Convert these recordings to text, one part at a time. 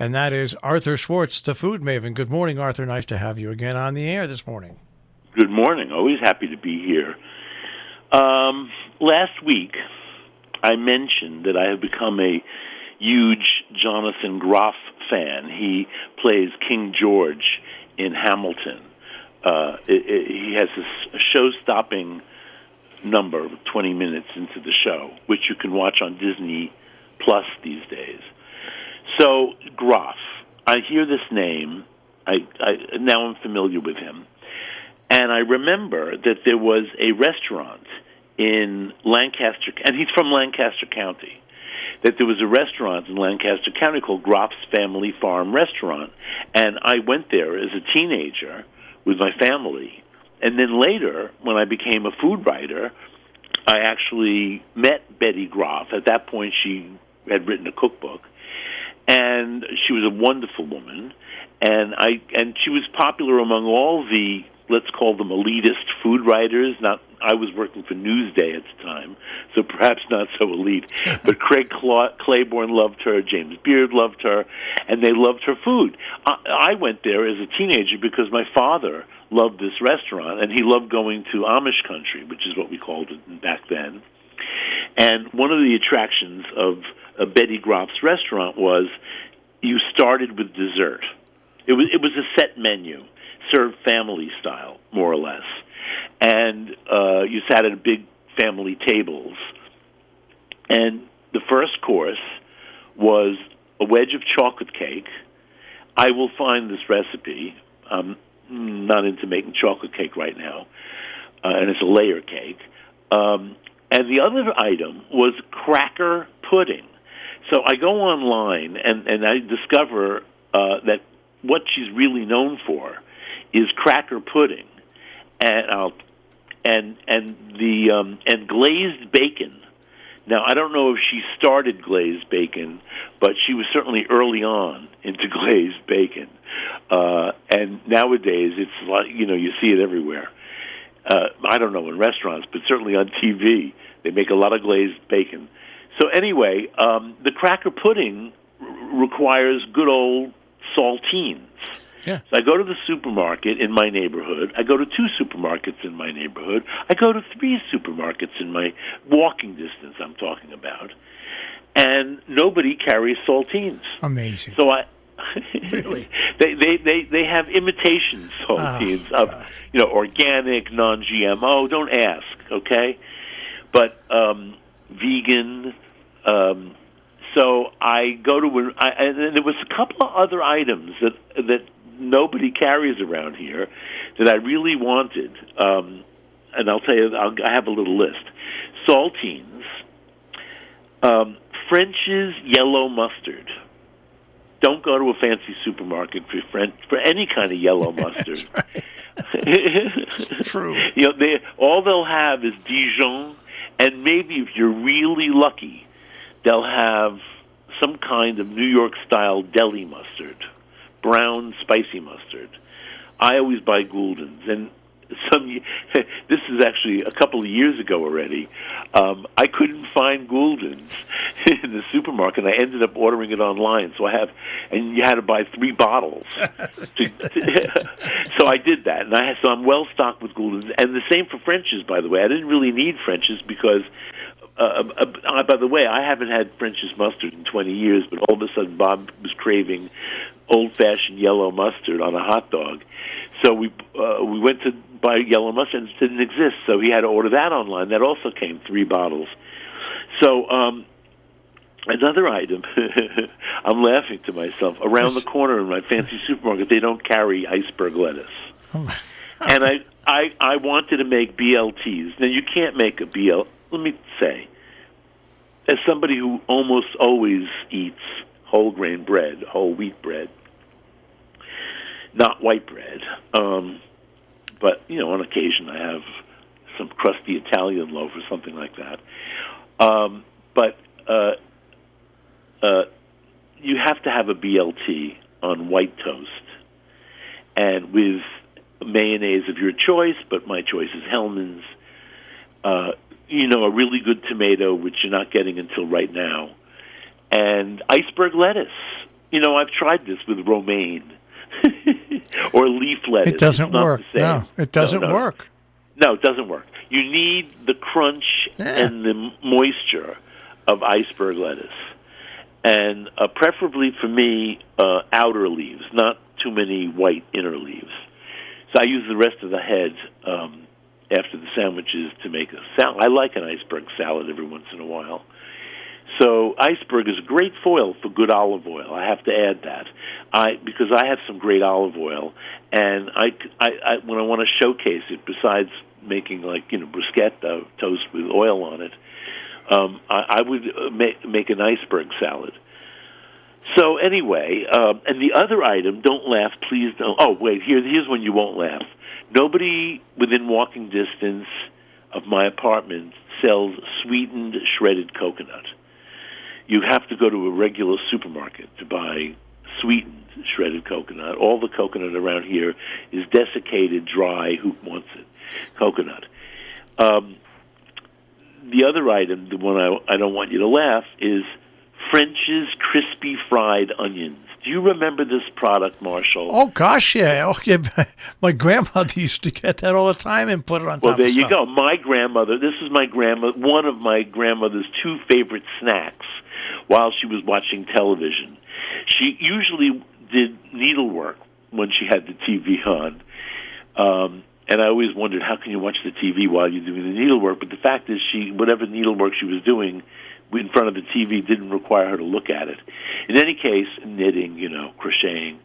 and that is Arthur Schwartz, the food maven. Good morning, Arthur. Nice to have you again on the air this morning. Good morning. Always happy to be here. Last week, I mentioned that I have become a huge Jonathan Groff fan. He plays King George in Hamilton. He has a show-stopping number, 20 minutes into the show, which you can watch on Disney Plus these days. So, Groff, I hear this name. Now I'm familiar with him. And I remember that there was a restaurant in Lancaster, and he's from Lancaster County, that there was a restaurant in Lancaster County called Groff's Family Farm Restaurant. And I went there as a teenager with my family. And then later, when I became a food writer, I actually met Betty Groff. At that point, she had written a cookbook. And she was a wonderful woman. And she was popular among all the, let's call them elitist food writers. I was working for Newsday at the time, so perhaps not so elite. But Craig Claiborne loved her, James Beard loved her, and they loved her food. I went there as a teenager because my father loved this restaurant, and he loved going to Amish country, which is what we called it back then. And one of the attractions of Betty Groff's restaurant was you started with dessert. It was a set menu, served family style, more or less. And you sat at big family tables. And the first course was a wedge of chocolate cake. I will find this recipe. I'm not into making chocolate cake right now. And it's a layer cake. And the other item was cracker pudding. So I go online and I discover that what she's really known for is cracker pudding, and glazed bacon. Now I don't know if she started glazed bacon, but she was certainly early on into glazed bacon. And nowadays it's like you see it everywhere. I don't know in restaurants, but certainly on TV they make a lot of glazed bacon. So anyway, the cracker pudding requires good old saltines. Yeah. So I go to the supermarket in my neighborhood. I go to 2 supermarkets in my neighborhood. I go to 3 supermarkets in my walking distance I'm talking about. And nobody carries saltines. Amazing. So Really? they have imitation saltines of organic, non-GMO. Don't ask, okay? But vegan. So I go to, and there was a couple of other items that nobody carries around here that I really wanted. And I'll tell you, I have a little list. Saltines, French's yellow mustard. Don't go to a fancy supermarket for any kind of yellow mustard. True. All they'll have is Dijon, and maybe if you're really lucky, they'll have some kind of New York-style deli mustard, brown, spicy mustard. I always buy Gulden's, and this is actually a couple of years ago already. I couldn't find Gulden's in the supermarket. I ended up ordering it online, and you had to buy 3 bottles. So I did that, so I'm well stocked with Gulden's, and the same for French's, by the way. I didn't really need French's because. By the way, I haven't had French's mustard in 20 years, but all of a sudden Bob was craving old-fashioned yellow mustard on a hot dog. So we went to buy yellow mustard, and it didn't exist, so he had to order that online. That also came 3 bottles. So another item, I'm laughing to myself, around the corner in my fancy supermarket, they don't carry iceberg lettuce. And I wanted to make BLTs. Now, you can't make a BL. Let me say, as somebody who almost always eats whole grain bread, whole wheat bread, not white bread, but on occasion I have some crusty Italian loaf or something like that. But you have to have a BLT on white toast, and with mayonnaise of your choice, but my choice is Hellman's. A really good tomato, which you're not getting until right now, and iceberg lettuce. I've tried this with romaine or leaf lettuce. It doesn't work. No, it doesn't No. work. No, it doesn't work. You need the crunch and the moisture of iceberg lettuce. And preferably for me, outer leaves, not too many white inner leaves. So I use the rest of the head after the sandwiches to make a salad. I like an iceberg salad every once in a while. So iceberg is a great foil for good olive oil. I have to add that, because I have some great olive oil, and I when I want to showcase it, besides making bruschetta toast with oil on it, I would make an iceberg salad. So anyway, and the other item, don't laugh, please don't. Oh wait, here's when you won't laugh. Nobody within walking distance of my apartment sells sweetened shredded coconut. You have to go to a regular supermarket to buy sweetened shredded coconut. All the coconut around here is desiccated, dry. Who wants it? Coconut. The other item, the one I don't want you to laugh, is French's crispy fried onions. Do you remember this product, Marshall? Oh, gosh, yeah. Okay. My grandmother used to get that all the time and put it on top of stuff. Well, there you go. My grandmother, this is one of my grandmother's two favorite snacks while she was watching television. She usually did needlework when she had the TV on. And I always wondered, how can you watch the TV while you're doing the needlework? But the fact is, whatever needlework she was doing in front of the TV didn't require her to look at it. In any case, knitting, crocheting.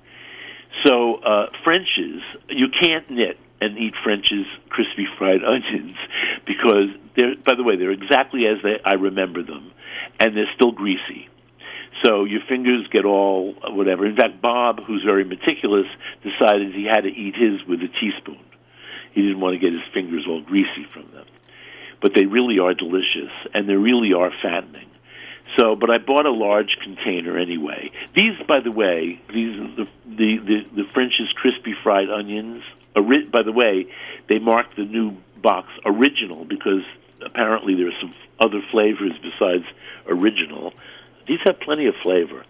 So French's, you can't knit and eat French's crispy fried onions because by the way, they're exactly as I remember them, and they're still greasy. So your fingers get all whatever. In fact, Bob, who's very meticulous, decided he had to eat his with a teaspoon. He didn't want to get his fingers all greasy from them. But they really are delicious, and they really are fattening. But I bought a large container anyway. These, by the way, the French's crispy fried onions. By the way, they marked the new box original because apparently there are some other flavors besides original. These have plenty of flavor.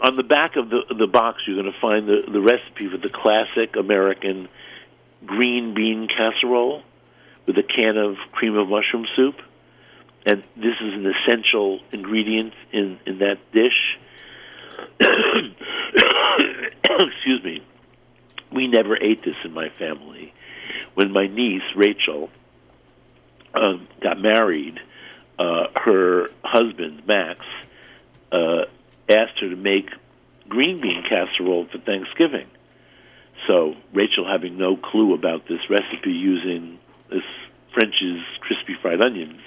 On the back of the box, you're going to find the recipe for the classic American green bean casserole with a can of cream of mushroom soup. And this is an essential ingredient in that dish. Excuse me. We never ate this in my family. When my niece, Rachel, got married, her husband, Max, asked her to make green bean casserole for Thanksgiving. So Rachel, having no clue about this recipe using this French's crispy fried onions,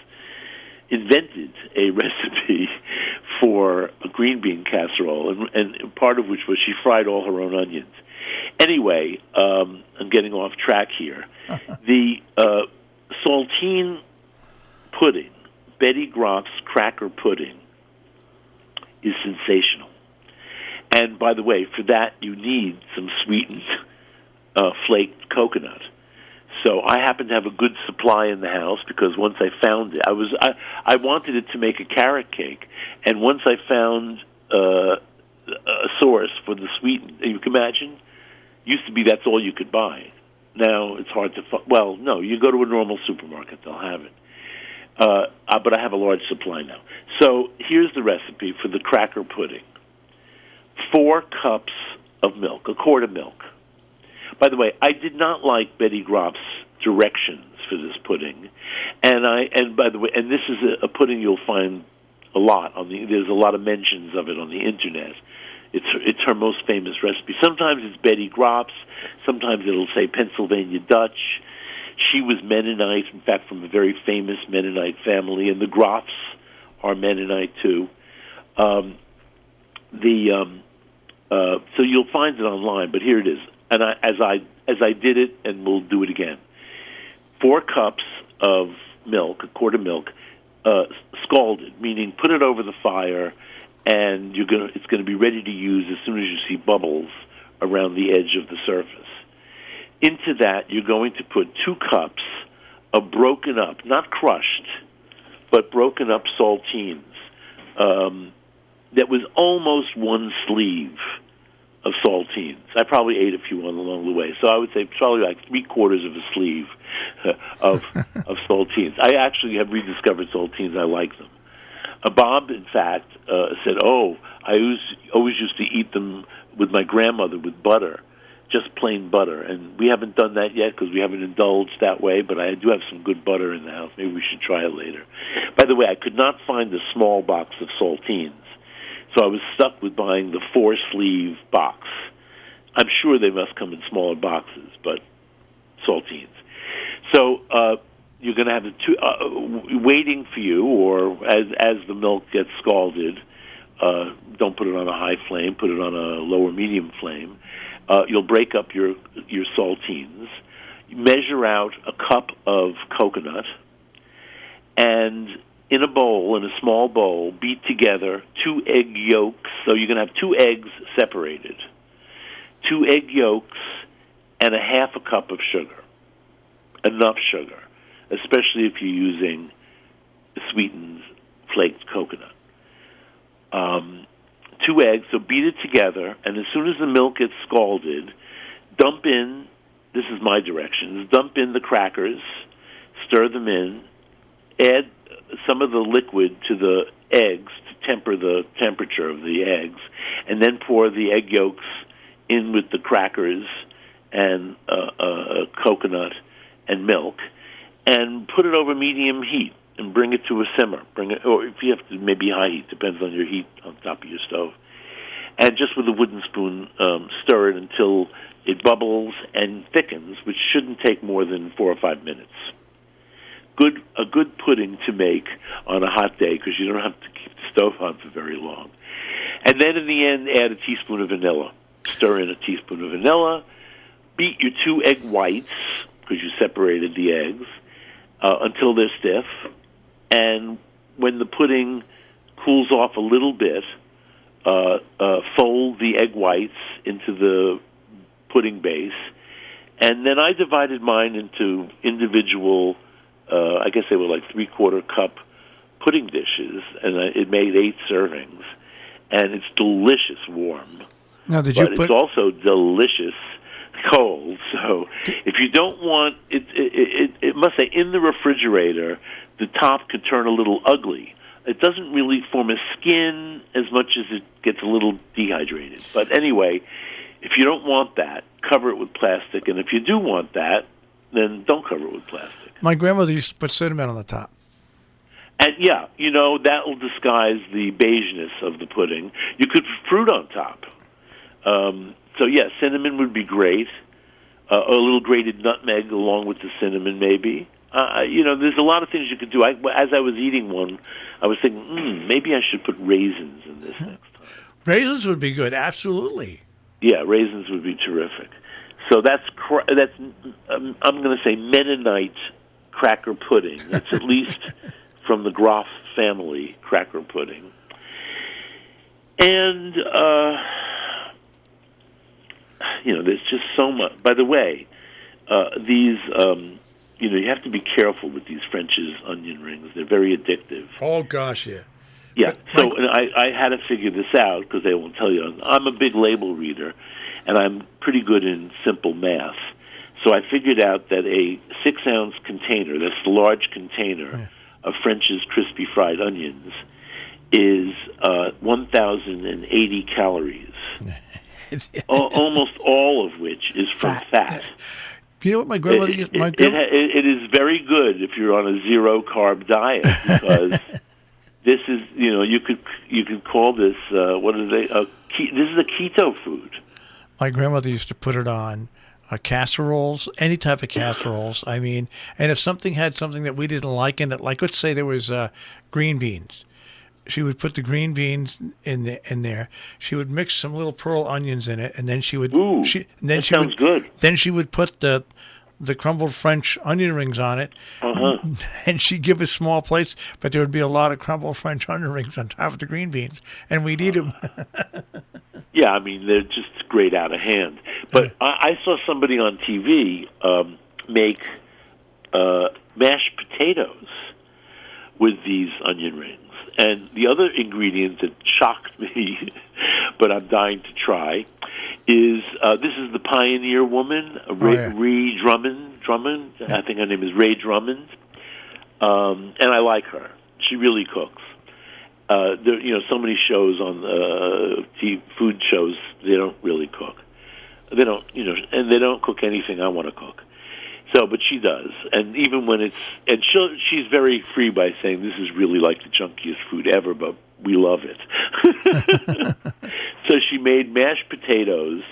invented a recipe for a green bean casserole, and part of which was she fried all her own onions. Anyway, I'm getting off track here. The saltine pudding, Betty Groff's cracker pudding, is sensational. And by the way, for that you need some sweetened flaked coconut. So I happen to have a good supply in the house because once I found it, I wanted it to make a carrot cake, and once I found a source for the sweetened, you can imagine, used to be that's all you could buy. Now it's hard to find. Well, no, you go to a normal supermarket, they'll have it. But I have a large supply now. So here's the recipe for the cracker pudding. 4 cups of milk, a quart of milk. By the way, I did not like Betty Groff's directions for this pudding, and by the way, and this is a pudding you'll find a lot there's a lot of mentions of it on the internet. It's her most famous recipe. Sometimes it's Betty Groff's, sometimes it'll say Pennsylvania Dutch. She was Mennonite, in fact, from a very famous Mennonite family, and the Groffs are Mennonite too. So you'll find it online, but here it is. And as I did it, and we'll do it again. 4 cups of milk, a quart of milk, scalded, meaning put it over the fire, and it's going to be ready to use as soon as you see bubbles around the edge of the surface. Into that, you're going to put 2 cups of broken up, not crushed, but broken up saltines. that was almost one sleeve of saltines. I probably ate a few along the way, so I would say probably like 3/4 of a sleeve of saltines. I actually have rediscovered saltines. I like them. Bob, in fact, said, "Oh, I always used to eat them with my grandmother with butter, just plain butter." And we haven't done that yet because we haven't indulged that way, but I do have some good butter in the house. Maybe we should try it later. By the way, I could not find the small box of saltines, so I was stuck with buying the 4-sleeve box. I'm sure they must come in smaller boxes, but saltines. So you're going to have the two waiting for you, or as the milk gets scalded. Don't put it on a high flame. Put it on a lower medium flame. You'll break up your saltines. Measure out a cup of coconut, and in a bowl, in a small bowl, beat together 2 egg yolks. So you're going to have 2 eggs separated. 2 egg yolks and a half a cup of sugar. Enough sugar, especially if you're using sweetened flaked coconut. 2 eggs, so beat it together, and as soon as the milk gets scalded, dump in, this is my directions, dump in the crackers, stir them in, add some of the liquid to the eggs to temper the temperature of the eggs, and then pour the egg yolks in with the crackers and coconut and milk, and put it over medium heat and bring it to a simmer. Bring it, or if you have to, maybe high heat, depends on your heat on top of your stove. And just with a wooden spoon, stir it until it bubbles and thickens, which shouldn't take more than 4 or 5 minutes. A good pudding to make on a hot day because you don't have to keep the stove on for very long. And then in the end, add a teaspoon of vanilla. Stir in a teaspoon of vanilla. Beat your 2 egg whites, because you separated the eggs, until they're stiff. And when the pudding cools off a little bit, fold the egg whites into the pudding base. And then I divided mine into individual, I guess they were like 3/4 cup pudding dishes, and it made 8 servings. And it's delicious warm. Now, but it's also delicious cold. So if you don't want it must say in the refrigerator, the top could turn a little ugly. It doesn't really form a skin as much as it gets a little dehydrated. But anyway, if you don't want that, cover it with plastic. And if you do want that, then don't cover it with plastic. My grandmother used to put cinnamon on the top. And yeah, that will disguise the beigeness of the pudding. You could put fruit on top. So yeah, cinnamon would be great. A little grated nutmeg along with the cinnamon, maybe. There's a lot of things you could do. As I was eating one, I was thinking, maybe I should put raisins in this next time. Raisins would be good, absolutely. Yeah, raisins would be terrific. So that's I'm going to say Mennonite cracker pudding. It's at least from the Groff family cracker pudding. And there's just so much. By the way, these, you have to be careful with these French's onion rings. They're very addictive. Oh, gosh, yeah. Yeah, so I had to figure this out because they won't tell you. I'm a big label reader, and I'm pretty good in simple math. So I figured out that a 6-ounce container, that's the large container of French's crispy fried onions, is 1,080 calories. Almost all of which is from fat. You know what my grandmother used? It is very good if you're on a zero-carb diet because this is, you could call this, this is a keto food. My grandmother used to put it on casseroles, any type of casseroles. I mean, and if something had something that we didn't like in it, like let's say there was green beans, she would put the green beans in there. She would mix some little pearl onions in it, and then she would. Ooh, that sounds good. Then she would put the crumbled French onion rings on it, and she'd give us small plates, but there would be a lot of crumbled French onion rings on top of the green beans, and we'd eat them. Yeah, I mean, they're just great out of hand. But I saw somebody on TV make mashed potatoes with these onion rings. And the other ingredient that shocked me, but I'm dying to try, is this is the Pioneer woman, Ray Drummond. I think her name is Ray Drummond, and I like her. She really cooks. There, so many shows on food shows, they don't really cook. They don't, and they don't cook anything I want to cook. So, but she does, and even when she's very free by saying this is really like the junkiest food ever, but we love it. So she made mashed potatoes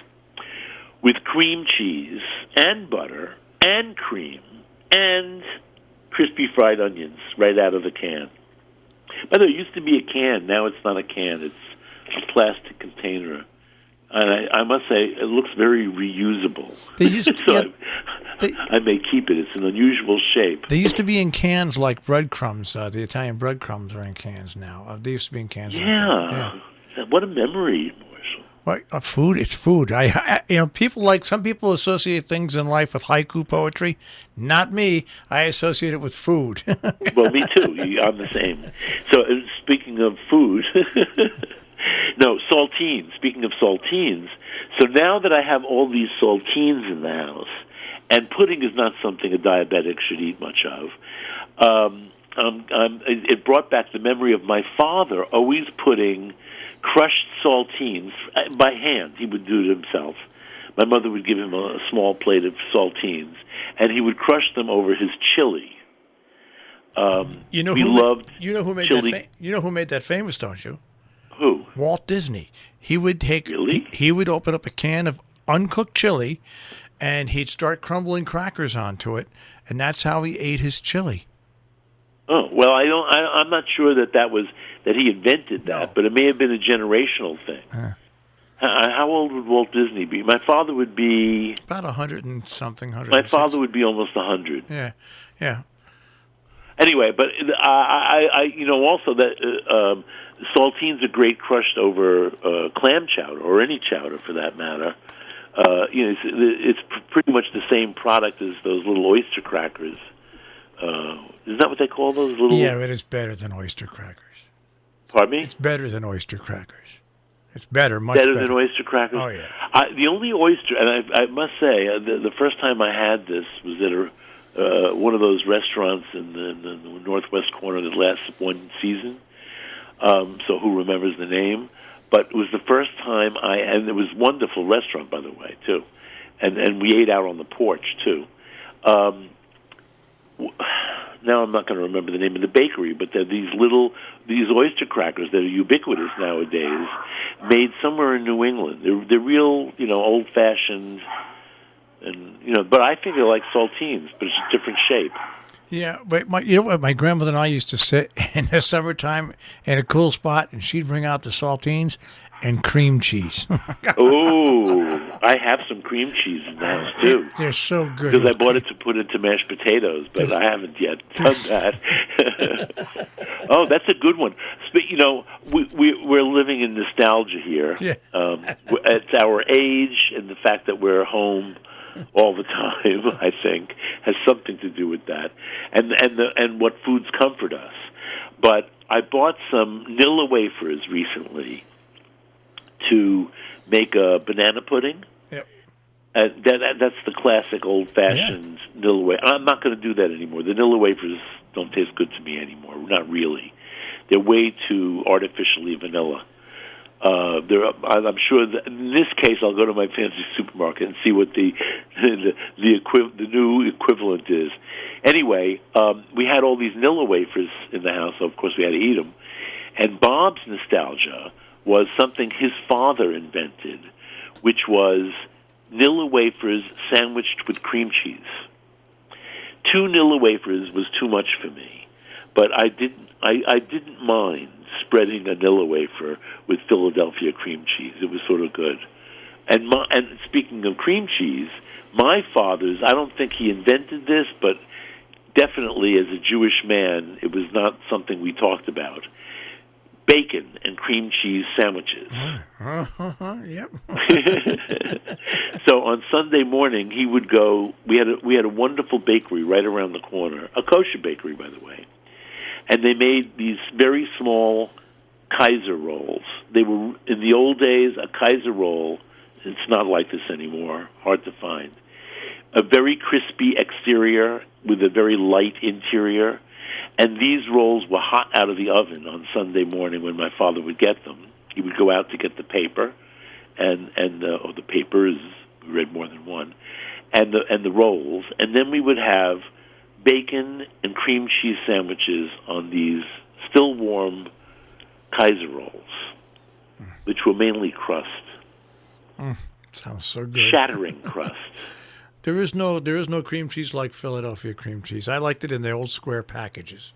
with cream cheese and butter and cream and crispy fried onions right out of the can. By the way, it used to be a can. Now it's not a can. It's a plastic container. And I must say, it looks very reusable. They used to, I may keep it. It's an unusual shape. They used to be in cans like breadcrumbs. The Italian breadcrumbs are in cans now. They used to be in cans. Yeah. What a memory, Marshall. Well, food. It's food. Some people associate things in life with haiku poetry. Not me. I associate it with food. Well, me too. I'm the same. So, speaking of food. No, saltines. Speaking of saltines, so now that I have all these saltines in the house, and pudding is not something a diabetic should eat much of, it brought back the memory of my father always putting crushed saltines by hand. He would do it himself. My mother would give him a small plate of saltines, and he would crush them over his chili. You know who made that famous, don't you? Who? Walt Disney. He would take. Really? He would open up a can of uncooked chili, and he'd start crumbling crackers onto it, and that's how he ate his chili. Oh well, I'm not sure that he invented that, but it may have been a generational thing. How old would Walt Disney be? My father would be about 100 and something. My father would be almost 100. Yeah. Anyway, but I also that saltines are great crushed over clam chowder or any chowder for that matter. It's pretty much the same product as those little oyster crackers. Isn't that what they call those little? Yeah, it is better than oyster crackers. Pardon me? It's better than oyster crackers. It's better, much better than oyster crackers. Oh yeah. The only oyster, and I must say, the first time I had this was at one of those restaurants in the northwest corner that lasts one season. So who remembers the name? But it was the first time and it was a wonderful restaurant, by the way, too. And we ate out on the porch, too. Now I'm not going to remember the name of the bakery, but they're these oyster crackers that are ubiquitous nowadays, made somewhere in New England. They're real, old-fashioned, and but I think they're like saltines, but it's a different shape. Yeah, but my grandmother and I used to sit in the summertime in a cool spot, and she'd bring out the saltines and cream cheese. Oh, I have some cream cheese in the house too. They're so good. Because I bought it to put into mashed potatoes, but I haven't yet done that. Oh, that's a good one. We're living in nostalgia here. Yeah. It's our age and the fact that we're home all the time, I think, has something to do with that, and what foods comfort us. But I bought some Nilla wafers recently to make a banana pudding. Yep. That's the classic old-fashioned Nilla wafer. I'm not going to do that anymore. The Nilla wafers don't taste good to me anymore. Not really. They're way too artificially vanilla. I'm sure that in this case I'll go to my fancy supermarket and see what the new equivalent is. Anyway, we had all these Nilla wafers in the house, so of course we had to eat them. And Bob's nostalgia was something his father invented, which was Nilla wafers sandwiched with cream cheese. 2 Nilla wafers was too much for me, but I didn't mind spreading a Nilla wafer with Philadelphia cream cheese. It was sort of good. And speaking of cream cheese, my father's, I don't think he invented this, but definitely as a Jewish man, it was not something we talked about. Bacon and cream cheese sandwiches. Yep. So on Sunday morning, he would go. We had a wonderful bakery right around the corner, a kosher bakery, by the way. and they made these very small Kaiser rolls. They were, in the old days, a Kaiser roll, it's not like this anymore, hard to find. A very crispy exterior with a very light interior. And these rolls were hot out of the oven on Sunday morning when my father would get them. He would go out to get the paper, or the papers, we read more than one, and the rolls. And then we would have bacon and cream cheese sandwiches on these still warm Kaiser rolls, which were mainly crust. Sounds so good. Shattering crust. There is no cream cheese like Philadelphia cream cheese. I liked it in the old square packages.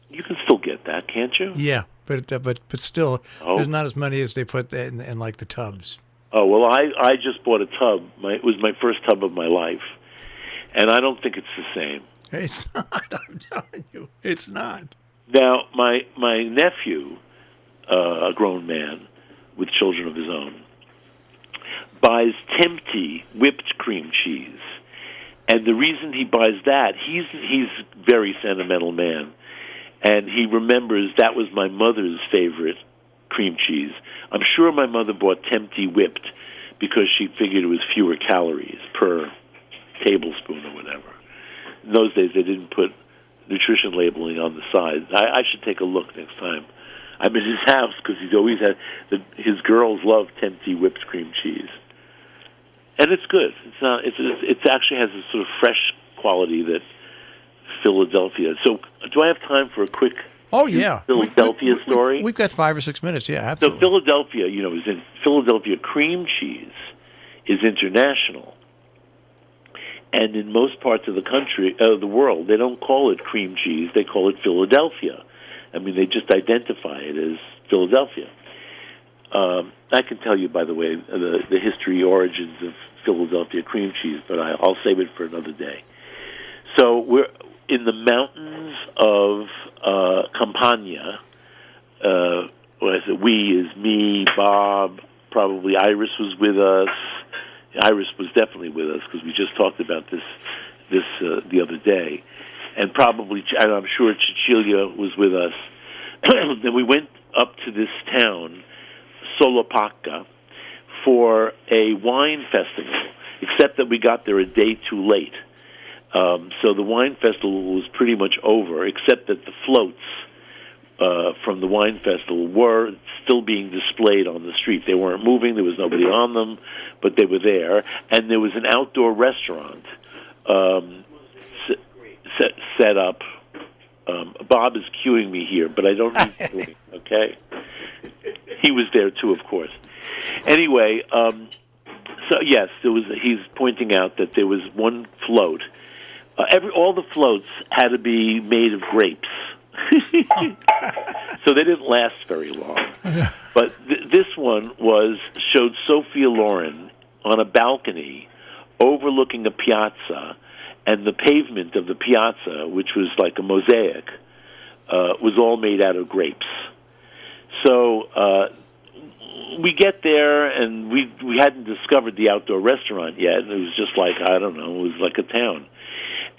You can still get that, can't you? Yeah, but still, there's not as many as they put in like the tubs. Oh, well, I just bought a tub. It was my first tub of my life, and I don't think it's the same. It's not. I'm telling you, it's not. Now, my nephew, a grown man with children of his own, buys Tempty whipped cream cheese. And the reason he buys that, he's a very sentimental man. And he remembers that was my mother's favorite cream cheese. I'm sure my mother bought Tempty whipped because she figured it was fewer calories per tablespoon or whatever. In those days, they didn't put nutrition labeling on the side. I should take a look next time I'm in his house, because he's always had his girls love Tempty whipped cream cheese. And it's good. It's not. It actually has a sort of fresh quality that Philadelphia. So, do I have time for a quick? Oh yeah, Philadelphia story. We've got 5 or 6 minutes. Yeah, absolutely. So Philadelphia, is in Philadelphia. Cream cheese is international, and in most parts of the world, they don't call it cream cheese. They call it Philadelphia. I mean, they just identify it as Philadelphia. I can tell you, by the way, the history, origins of Philadelphia cream cheese, but I'll save it for another day. So we're in the mountains of Campania. What is it? We is me, Bob, probably Iris was with us. Iris was definitely with us because we just talked about this the other day. And I'm sure Cecilia was with us. And we went up to this town, Solopacca, for a wine festival, except that we got there a day too late. So the wine festival was pretty much over, except that the floats from the wine festival were still being displayed on the street. They weren't moving, there was nobody on them, but they were there. And there was an outdoor restaurant set up. Bob is cueing me here, but I don't need cueing, okay? He was there too, of course. Anyway, so yes, he's pointing out that there was one float. All the floats had to be made of grapes. So they didn't last very long. But this one showed Sophia Loren on a balcony overlooking a piazza, and the pavement of the piazza, which was like a mosaic, was all made out of grapes. So we get there, and we hadn't discovered the outdoor restaurant yet, and it was just like, I don't know, it was like a town.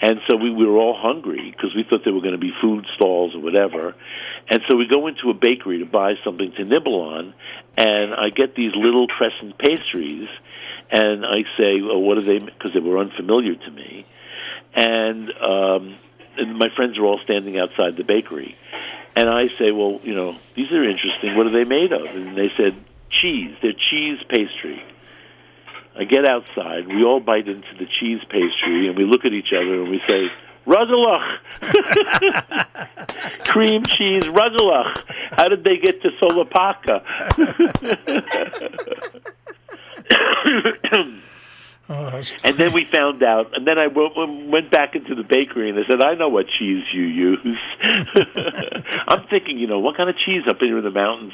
And so we were all hungry because we thought there were going to be food stalls or whatever. And so we go into a bakery to buy something to nibble on, and I get these little crescent pastries, and I say, well, what are they? Because they were unfamiliar to me. And my friends are all standing outside the bakery. And I say, well, these are interesting. What are they made of? And they said, cheese. They're cheese pastry. I get outside. We all bite into the cheese pastry, and we look at each other, and we say, Rugelach! Cream cheese Rugelach! How did they get to Solopacca? And then we found out, and then I went back into the bakery, and I said, I know what cheese you use. I'm thinking, what kind of cheese up here in the mountains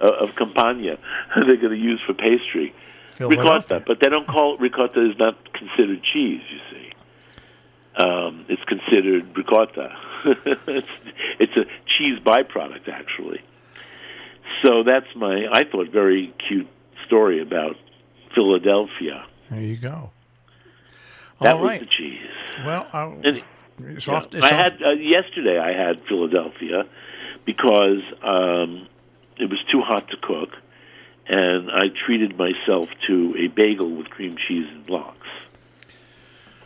of Campania are they going to use for pastry? Ricotta, but they don't call it ricotta. Is not considered cheese, you see. It's considered ricotta. It's a cheese byproduct, actually. So that's I thought, very cute story about Philadelphia. There you go. That was the cheese. Well, Soft. I had yesterday. I had Philadelphia because it was too hot to cook, and I treated myself to a bagel with cream cheese and blocks.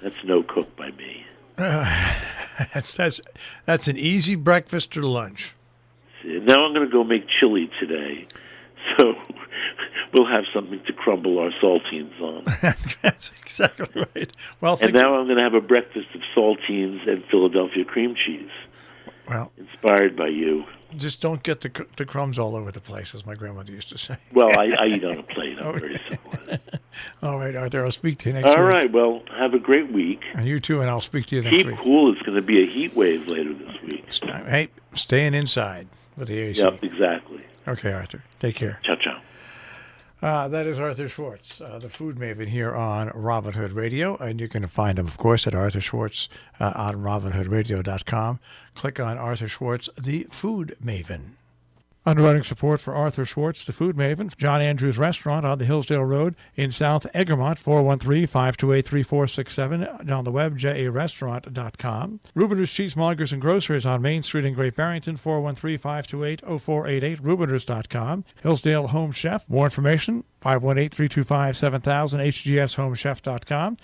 That's no cook by me. That's an easy breakfast or lunch. Now I'm going to go make chili today, so we'll have something to crumble our saltines on. That's exactly right. Well, and now I'm going to have a breakfast of saltines and Philadelphia cream cheese. Well, inspired by you. Just don't get the crumbs all over the place, as my grandmother used to say. Well, I eat on a plate. I'm very simple. All right, Arthur. I'll speak to you next week. All right. Well, have a great week. And you too, and I'll speak to you next week. Keep cool. It's going to be a heat wave later this week. Hey, staying inside with the AC. Yep, exactly. Okay, Arthur. Take care. Ciao, ciao. That is Arthur Schwartz, the food maven here on Robin Hood Radio. And you can find him, of course, at Arthur Schwartz on RobinHoodRadio.com. Click on Arthur Schwartz, the food maven. Underwriting support for Arthur Schwartz, the food maven. John Andrews Restaurant on the Hillsdale Road in South Egremont, 413-528-3467. On the web, jarestaurant.com. Rubiners Cheesemongers and Grocers on Main Street in Great Barrington, 413-528-0488, rubiners.com. Hillsdale Home Chef. More information, 518-325-7000, hgshomechef.com.